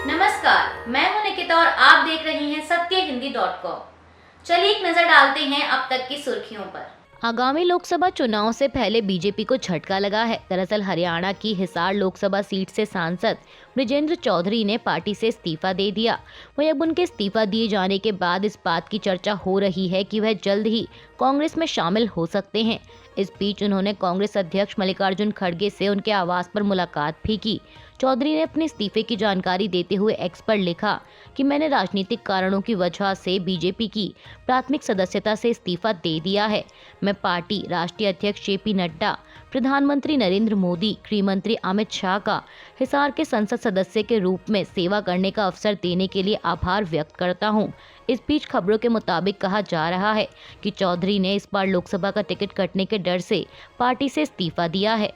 नमस्कार, मैं हूं निकिता और आप देख रहे हैं सत्यहिंदी.com। चलिए एक नजर डालते हैं अब तक की सुर्खियों पर। आगामी लोकसभा चुनाव से पहले बीजेपी को झटका लगा है। दरअसल हरियाणा की हिसार लोकसभा सीट से सांसद बृजेंद्र चौधरी ने पार्टी से इस्तीफा दे दिया। वहीं अब उनके इस्तीफा दिए जाने के बाद इस बात की चर्चा हो रही है कि वह जल्द ही कांग्रेस में शामिल हो सकते हैं। इस बीच उन्होंने कांग्रेस अध्यक्ष मल्लिकार्जुन खड़गे से उनके आवास पर मुलाकात भी की। चौधरी ने अपने इस्तीफे की जानकारी देते हुए एक्स पर लिखा कि मैंने राजनीतिक कारणों की वजह से बीजेपी की प्राथमिक सदस्यता से इस्तीफा दे दिया है। मैं पार्टी, राष्ट्रीय अध्यक्ष जेपी नड्डा, प्रधानमंत्री नरेंद्र मोदी, गृह मंत्री अमित शाह का हिसार के संसद सदस्य के रूप में सेवा करने का अवसर देने के लिए आभार व्यक्त करता हूं। इस बीच खबरों के मुताबिक कहा जा रहा है कि चौधरी ने इस बार लोकसभा का टिकट कटने के डर से पार्टी से इस्तीफा दिया है।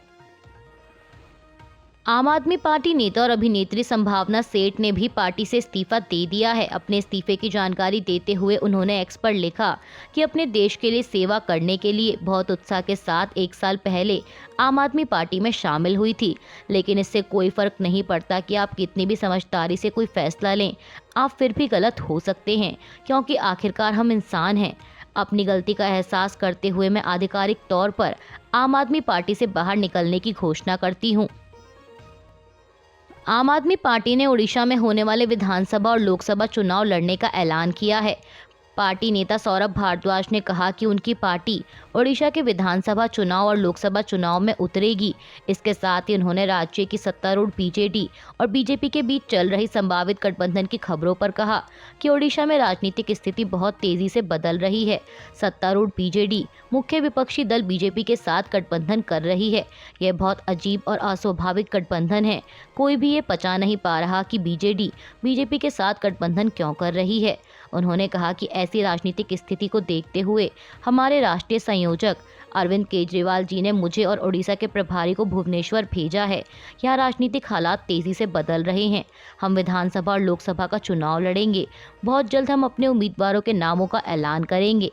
आम आदमी पार्टी नेता और अभिनेत्री संभावना सेठ ने भी पार्टी से इस्तीफा दे दिया है। अपने इस्तीफे की जानकारी देते हुए उन्होंने एक्स पर लिखा कि अपने देश के लिए सेवा करने के लिए बहुत उत्साह के साथ 1 साल पहले आम आदमी पार्टी में शामिल हुई थी, लेकिन इससे कोई फर्क नहीं पड़ता कि आप कितनी भी समझदारी से कोई फैसला लें, आप फिर भी गलत हो सकते हैं, क्योंकि आखिरकार हम इंसान हैं। अपनी गलती का एहसास करते हुए मैं आधिकारिक तौर पर आम आदमी पार्टी से बाहर निकलने की घोषणा करती हूँ। आम आदमी पार्टी ने उड़ीसा में होने वाले विधानसभा और लोकसभा चुनाव लड़ने का ऐलान किया है। पार्टी नेता सौरभ भारद्वाज ने कहा कि उनकी पार्टी ओडिशा के विधानसभा चुनाव और लोकसभा चुनाव में उतरेगी। इसके साथ ही उन्होंने राज्य की सत्तारूढ़ बीजेडी और बीजेपी के बीच चल रही संभावित गठबंधन की खबरों पर कहा कि ओडिशा में राजनीतिक स्थिति बहुत तेजी से बदल रही है। सत्तारूढ़ बीजेडी मुख्य विपक्षी दल बीजेपी के साथ गठबंधन कर रही है। यह बहुत अजीब और अस्वाभाविक गठबंधन है। कोई भी ये पचा नहीं पा रहा कि बीजेडी बीजेपी के साथ गठबंधन क्यों कर रही है। उन्होंने कहा कि ऐसी राजनीतिक स्थिति को देखते हुए हमारे राष्ट्रीय संयोजक अरविंद केजरीवाल जी ने मुझे और ओडिशा के प्रभारी को भुवनेश्वर भेजा है। यहाँ राजनीतिक हालात तेजी से बदल रहे हैं। हम विधानसभा और लोकसभा का चुनाव लड़ेंगे। बहुत जल्द हम अपने उम्मीदवारों के नामों का ऐलान करेंगे।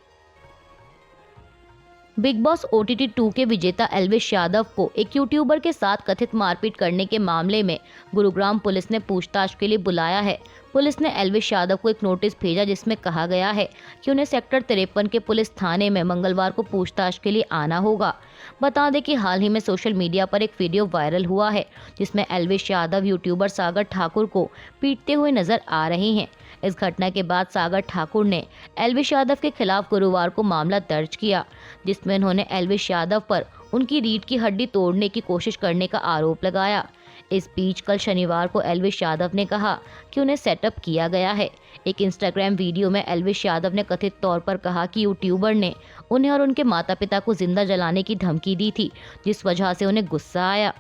बिग बॉस OTT 2 के विजेता एल्विश यादव को एक यूट्यूबर के साथ कथित मारपीट करने के मामले में गुरुग्राम पुलिस ने पूछताछ के लिए बुलाया है। पुलिस ने एल्विश यादव को एक नोटिस भेजा जिसमें कहा गया है कि उन्हें सेक्टर 53 के पुलिस थाने में मंगलवार को पूछताछ के लिए आना होगा। बता दें कि हाल ही में सोशल मीडिया पर एक वीडियो वायरल हुआ है जिसमें एल्विश यादव यूट्यूबर सागर ठाकुर को पीटते हुए नजर आ रहे हैं। इस घटना के बाद सागर ठाकुर ने एल्विश यादव के खिलाफ गुरुवार को मामला दर्ज किया, जिसमें उन्होंने एल्विश यादव पर उनकी रीढ़ की हड्डी तोड़ने की कोशिश करने का आरोप लगाया। इस बीच कल शनिवार को एल्विश यादव ने कहा कि उन्हें सेटअप किया गया है। एक इंस्टाग्राम वीडियो में एल्विश यादव ने कथित तौर पर कहा कि यूट्यूबर ने उन्हें और उनके माता पिता को जिंदा जलाने की धमकी दी थी, जिस वजह से उन्हें गुस्सा आया।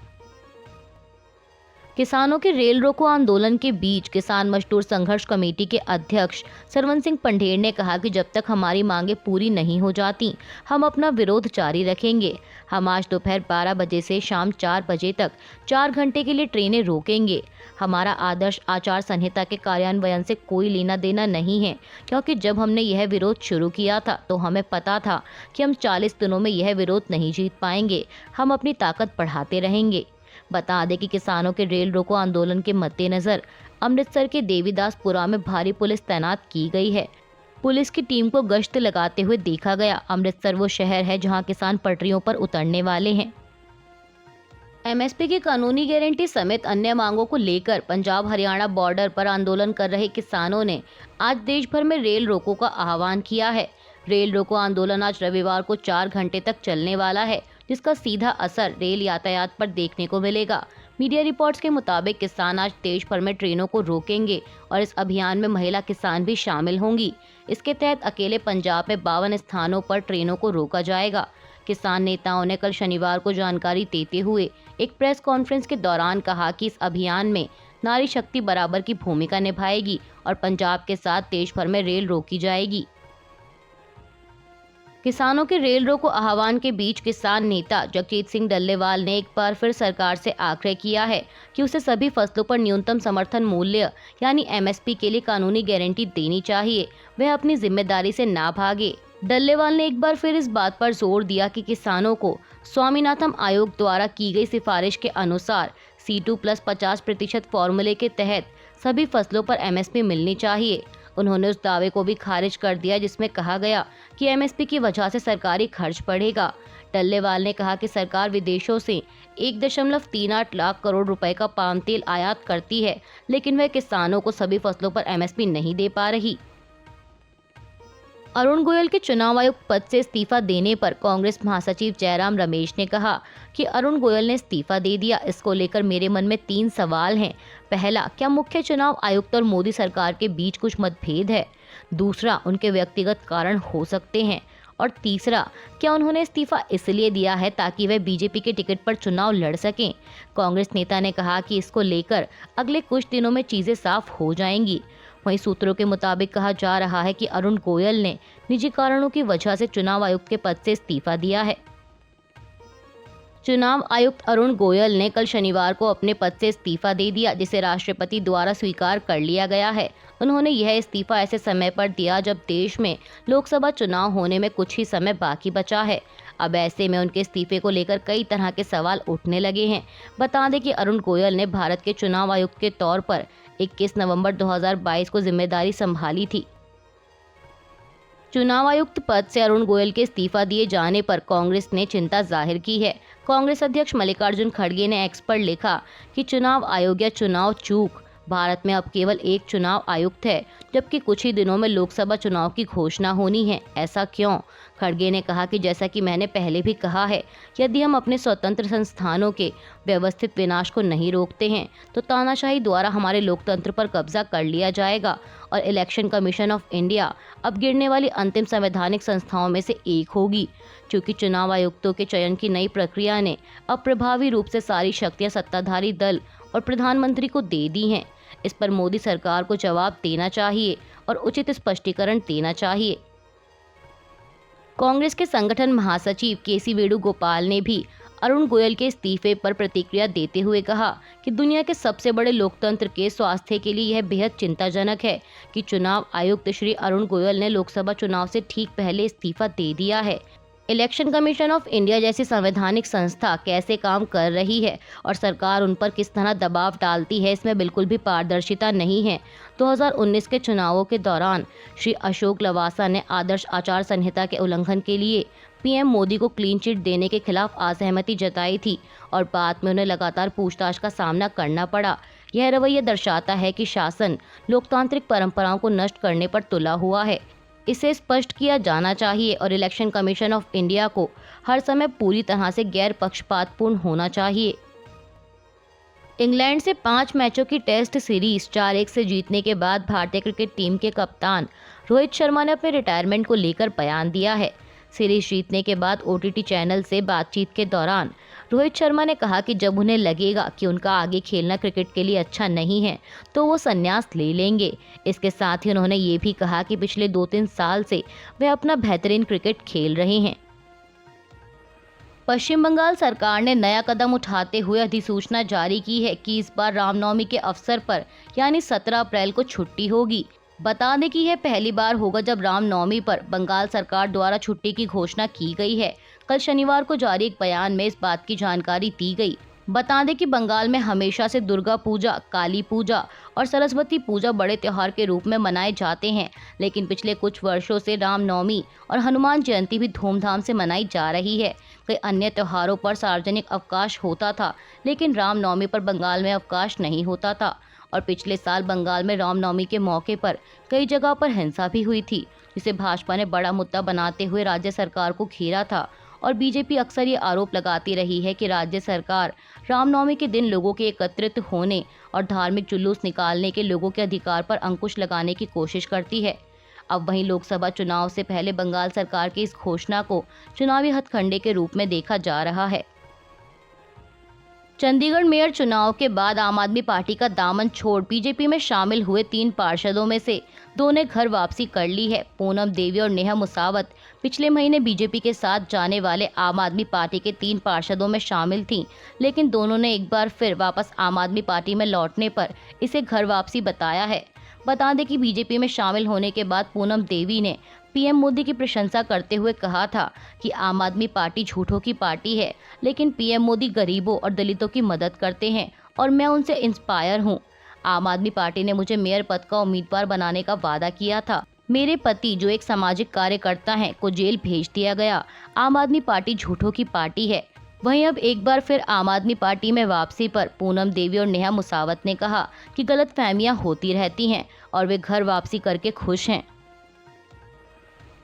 किसानों के रेल रोको आंदोलन के बीच किसान मजदूर संघर्ष कमेटी के अध्यक्ष सरवन सिंह पंढेर ने कहा कि जब तक हमारी मांगें पूरी नहीं हो जाती, हम अपना विरोध जारी रखेंगे। हम आज दोपहर 12 बजे से शाम 4 बजे तक 4 घंटे के लिए ट्रेनें रोकेंगे। हमारा आदर्श आचार संहिता के कार्यान्वयन से कोई लेना देना नहीं है, क्योंकि जब हमने यह विरोध शुरू किया था तो हमें पता था कि हम 40 दिनों में यह विरोध नहीं जीत पाएंगे। हम अपनी ताकत बढ़ाते रहेंगे। बता दें कि किसानों के रेल रोको आंदोलन के मद्देनजर अमृतसर के देवीदासपुरा में भारी पुलिस तैनात की गई है। पुलिस की टीम को गश्त लगाते हुए देखा गया। अमृतसर वो शहर है जहां किसान पटरियों पर उतरने वाले हैं। MSP की कानूनी गारंटी समेत अन्य मांगों को लेकर पंजाब हरियाणा बॉर्डर पर आंदोलन कर रहे किसानों ने आज देश भर में रेल रोको का आह्वान किया है। रेल रोको आंदोलन आज रविवार को 4 घंटे तक चलने वाला है, जिसका सीधा असर रेल यातायात पर देखने को मिलेगा। मीडिया रिपोर्ट्स के मुताबिक किसान आज देश भर में ट्रेनों को रोकेंगे और इस अभियान में महिला किसान भी शामिल होंगी। इसके तहत अकेले पंजाब में 52 स्थानों पर ट्रेनों को रोका जाएगा। किसान नेताओं ने कल शनिवार को जानकारी देते हुए एक प्रेस कॉन्फ्रेंस के दौरान कहा कि इस अभियान में नारी शक्ति बराबर की भूमिका निभाएगी और पंजाब के साथ देश भर में रेल रोकी जाएगी। किसानों के रेल रोको आह्वान के बीच किसान नेता जगजीत सिंह डल्लेवाल ने एक बार फिर सरकार से आग्रह किया है कि उसे सभी फसलों पर न्यूनतम समर्थन मूल्य यानी MSP के लिए कानूनी गारंटी देनी चाहिए। वह अपनी जिम्मेदारी से ना भागे। डल्लेवाल ने एक बार फिर इस बात पर जोर दिया कि किसानों को स्वामीनाथन आयोग द्वारा की गई सिफारिश के अनुसार C2+ 50% फॉर्मूले के तहत सभी फसलों पर MSP मिलनी चाहिए। उन्होंने उस दावे को भी खारिज कर दिया जिसमें कहा गया कि MSP की वजह से सरकारी खर्च बढ़ेगा। टल्लेवाल ने कहा कि सरकार विदेशों से 1.38 लाख करोड़ रुपए का पाम तेल आयात करती है, लेकिन वह किसानों को सभी फसलों पर MSP नहीं दे पा रही। अरुण गोयल के चुनाव आयुक्त पद से इस्तीफा देने पर कांग्रेस महासचिव जयराम रमेश ने कहा कि अरुण गोयल ने इस्तीफा दे दिया। इसको लेकर मेरे मन में 3 सवाल हैं। पहला, क्या मुख्य चुनाव आयुक्त और मोदी सरकार के बीच कुछ मतभेद है? दूसरा, उनके व्यक्तिगत कारण हो सकते हैं। और तीसरा, क्या उन्होंने इस्तीफा इसलिए दिया है ताकि वह बीजेपी के टिकट पर चुनाव लड़ सकें? कांग्रेस नेता ने कहा कि इसको लेकर अगले कुछ दिनों में चीजें साफ हो जाएंगी। वहीं सूत्रों के मुताबिक कहा जा रहा है कि अरुण गोयल ने निजी कारणों की वजह से चुनाव आयुक्त के पद से इस्तीफा दिया है। चुनाव आयुक्त अरुण गोयल ने कल शनिवार को अपने पद से इस्तीफा दे दिया, जिसे राष्ट्रपति द्वारा स्वीकार कर लिया गया है। उन्होंने यह इस्तीफा ऐसे समय पर दिया जब देश में लोकसभा चुनाव होने में कुछ ही समय बाकी बचा है। अब ऐसे में उनके इस्तीफे को लेकर कई तरह के सवाल उठने लगे हैं। बता दें कि अरुण गोयल ने भारत के चुनाव आयुक्त के तौर पर 21 नवंबर 2022 को जिम्मेदारी संभाली थी। चुनाव आयुक्त पद से अरुण गोयल के इस्तीफा दिए जाने पर कांग्रेस ने चिंता जाहिर की है। कांग्रेस अध्यक्ष मल्लिकार्जुन खड़गे ने एक्स पर लिखा कि चुनाव आयोग या चुनाव चूक, भारत में अब केवल एक चुनाव आयुक्त है, जबकि कुछ ही दिनों में लोकसभा चुनाव की घोषणा होनी है। ऐसा क्यों? खड़गे ने कहा कि जैसा कि मैंने पहले भी कहा है, यदि हम अपने स्वतंत्र संस्थानों के व्यवस्थित विनाश को नहीं रोकते हैं तो तानाशाही द्वारा हमारे लोकतंत्र पर कब्जा कर लिया जाएगा और इलेक्शन कमीशन ऑफ इंडिया अब गिरने वाली अंतिम संवैधानिक संस्थाओं में से एक होगी। चूंकि चुनाव आयुक्तों के चयन की नई प्रक्रिया ने अब प्रभावी रूप से सारी शक्तियां सत्ताधारी दल और प्रधानमंत्री को दे दी हैं, इस पर मोदी सरकार को जवाब देना चाहिए और उचित स्पष्टीकरण देना चाहिए। कांग्रेस के संगठन महासचिव केसी वेणुगोपाल ने भी अरुण गोयल के इस्तीफे पर प्रतिक्रिया देते हुए कहा कि दुनिया के सबसे बड़े लोकतंत्र के स्वास्थ्य के लिए यह बेहद चिंताजनक है कि चुनाव आयुक्त श्री अरुण गोयल ने लोकसभा चुनाव से ठीक पहले इस्तीफा दे दिया है। इलेक्शन कमीशन ऑफ इंडिया जैसी संवैधानिक संस्था कैसे काम कर रही है और सरकार उन पर किस तरह दबाव डालती है, इसमें बिल्कुल भी पारदर्शिता नहीं है। 2019 के चुनावों के दौरान श्री अशोक लवासा ने आदर्श आचार संहिता के उल्लंघन के लिए पीएम मोदी को क्लीन चिट देने के खिलाफ असहमति जताई थी और बाद में उन्हें लगातार पूछताछ का सामना करना पड़ा। यह रवैया दर्शाता है कि शासन लोकतांत्रिक परंपराओं को नष्ट करने पर तुला हुआ है। इसे स्पष्ट किया जाना चाहिए और इलेक्शन कमीशन ऑफ इंडिया को हर समय पूरी तरह से गैर पक्षपातपूर्ण होना चाहिए। इंग्लैंड से 5 मैचों की टेस्ट सीरीज 4-1 से जीतने के बाद भारतीय क्रिकेट टीम के कप्तान रोहित शर्मा ने अपने रिटायरमेंट को लेकर बयान दिया है। सीरीज जीतने के बाद OTT चैनल से बातचीत के दौरान रोहित शर्मा ने कहा कि जब उन्हें लगेगा कि उनका आगे खेलना क्रिकेट के लिए अच्छा नहीं है तो वो संन्यास ले लेंगे। इसके साथ ही उन्होंने ये भी कहा कि पिछले 2-3 साल से वे अपना बेहतरीन क्रिकेट खेल रहे हैं। पश्चिम बंगाल सरकार ने नया कदम उठाते हुए अधिसूचना जारी की है कि इस बार रामनवमी के अवसर पर यानी 17 अप्रैल को छुट्टी होगी। बता दें कि यह पहली बार होगा जब रामनवमी पर बंगाल सरकार द्वारा छुट्टी की घोषणा की गई है। कल शनिवार को जारी एक बयान में इस बात की जानकारी दी गई। बता दें कि बंगाल में हमेशा से दुर्गा पूजा, काली पूजा और सरस्वती पूजा बड़े त्योहार के रूप में मनाए जाते हैं, लेकिन पिछले कुछ वर्षों से रामनवमी और हनुमान जयंती भी धूमधाम से मनाई जा रही है। कई अन्य त्योहारों पर सार्वजनिक अवकाश होता था, लेकिन रामनवमी पर बंगाल में अवकाश नहीं होता था और पिछले साल बंगाल में रामनवमी के मौके पर कई जगह पर हिंसा भी हुई थी, जिसे भाजपा ने बड़ा मुद्दा बनाते हुए राज्य सरकार को घेरा था। और बीजेपी अक्सर ये आरोप लगाती रही है कि राज्य सरकार रामनवमी के दिन लोगों के एकत्रित होने और धार्मिक जुलूस निकालने के लोगों के अधिकार पर अंकुश लगाने की कोशिश करती है। अब वहीं लोकसभा चुनाव से पहले बंगाल सरकार की इस घोषणा को चुनावी हथकंडे के रूप में देखा जा रहा है। चंडीगढ़ मेयर चुनाव के बाद आम आदमी पार्टी का दामन छोड़ बीजेपी में शामिल हुए 3 पार्षदों में से 2 ने घर वापसी कर ली है। पूनम देवी और नेहा मुसावत पिछले महीने बीजेपी के साथ जाने वाले आम आदमी पार्टी के 3 पार्षदों में शामिल थीं, लेकिन दोनों ने एक बार फिर वापस आम आदमी पार्टी में लौटने पर इसे घर वापसी बताया है। बता दें कि बीजेपी में शामिल होने के बाद पूनम देवी ने पीएम मोदी की प्रशंसा करते हुए कहा था कि आम आदमी पार्टी झूठों की पार्टी है, लेकिन पीएम मोदी गरीबों और दलितों की मदद करते हैं और मैं उनसे इंस्पायर हूँ। आम आदमी पार्टी ने मुझे मेयर पद का उम्मीदवार बनाने का वादा किया था। मेरे पति जो एक सामाजिक कार्यकर्ता हैं को जेल भेज दिया गया। आम आदमी पार्टी झूठों की पार्टी है। वहीं अब एक बार फिर आम आदमी पार्टी में वापसी पर पूनम देवी और नेहा मुसावत ने कहा कि गलतफहमियां होती रहती हैं और वे घर वापसी करके खुश हैं।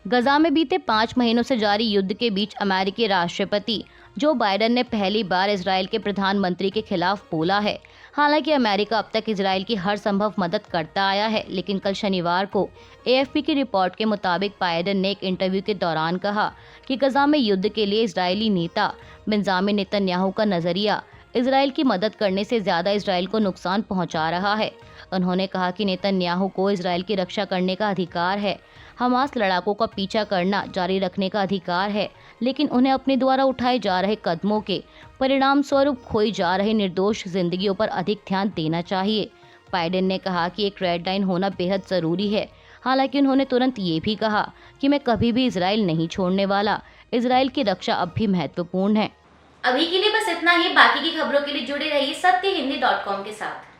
गजा में बीते 5 महीनों से जारी युद्ध के बीच अमेरिकी राष्ट्रपति जो बाइडेन ने पहली बार इजराइल के प्रधानमंत्री के खिलाफ बोला है। हालांकि अमेरिका अब तक इजराइल की हर संभव मदद करता आया है, लेकिन कल शनिवार को एएफपी की रिपोर्ट के मुताबिक बाइडेन ने एक इंटरव्यू के दौरान कहा कि गजा में युद्ध के लिए इजरायली नेता बेंजामिन नेतन्याहू का नजरिया इजराइल की मदद करने से ज्यादा इजराइल को नुकसान पहुंचा रहा है। उन्होंने कहा कि नेतन्याहू को इजराइल की रक्षा करने का अधिकार है, हमास लड़ाकों का पीछा करना जारी रखने का अधिकार है, लेकिन उन्हें अपने द्वारा उठाए जा रहे कदमों के परिणाम स्वरूप खोई जा रही निर्दोष जिंदगियों पर अधिक ध्यान देना चाहिए। बाइडेन ने कहा कि एक रेड लाइन होना बेहद जरूरी है। हालांकि उन्होंने तुरंत ये भी कहा कि मैं कभी भी इजराइल नहीं छोड़ने वाला। इजराइल की रक्षा अब भी महत्वपूर्ण है। अभी के लिए बस इतना ही। बाकी की खबरों के लिए जुड़े रहिए सत्यहिंदी.com के साथ।